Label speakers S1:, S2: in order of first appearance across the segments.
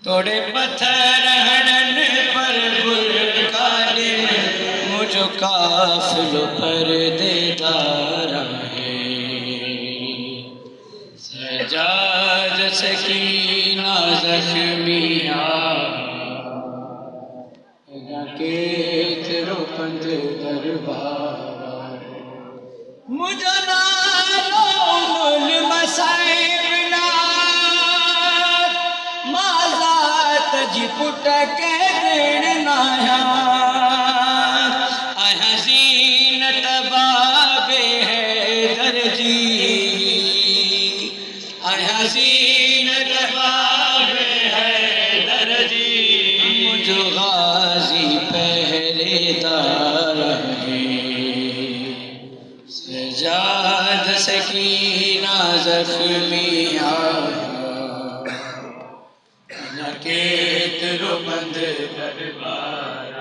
S1: तोड़े पत्थर हड़न पर बुरकाले मुझो काफिलो पर देदार है। सजाद सकीना जख्मिया के तेरो पंद दरबार मुझो नालो मुल मसाइब ना माजात जी पुट के दिन नाया हसीनत बाबे है दर्जी हसीनत बाबे है दर्जी मुझो गाजी पहरेदार है। सजाद सकीना जख्मिया के तेरो बंद दरबार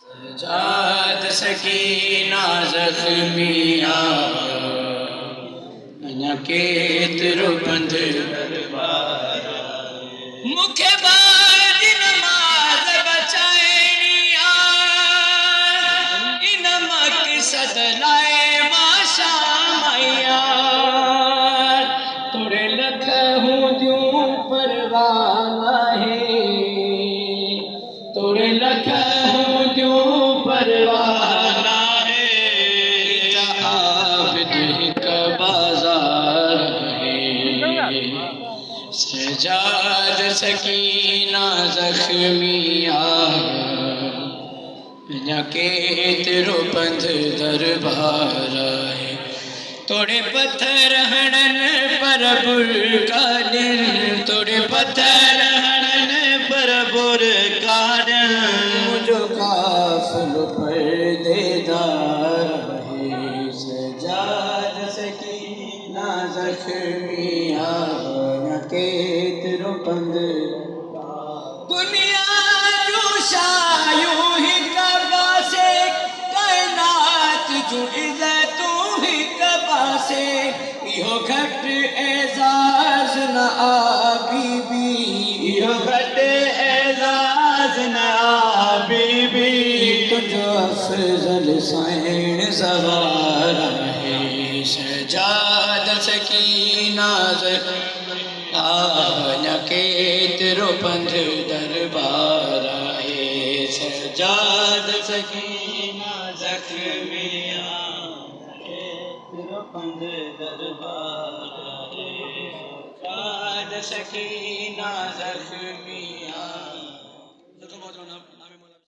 S1: सजाद सकीना जख्मिया के तेरो बंद दरबार मुखे बाज नमाज बचाएनिया इन मकसद लाए माशा मैया तोड़े लख हूँ द्यूं परवाना है तोड़े लख हूँ द्यूं परवाना है आबिद का बाजार है। सजाद सकीना जख्मिया के तेरो बंद दरबार है। तोड़े पत्थर हड़न पर बुरकालिन तोड़े पत्थर हड़न पर बुरकालिन मुझो काफिलो पर देदार है। सजाद सकीना जख्मिया के तेरो बंद दुनिया जूशा यूं ही कबा से कायनात जुड़ तू ही कबा से यो घट एजाज न बीबी यो घट एजाज न बीबी तुझो अफजल सैन सवार है। सजाद सकीना के तेरो पंध दरबार है। सजाद सकीना जख्मिया के तेरो पंध दरबार है। सजाद सकीना जख्मिया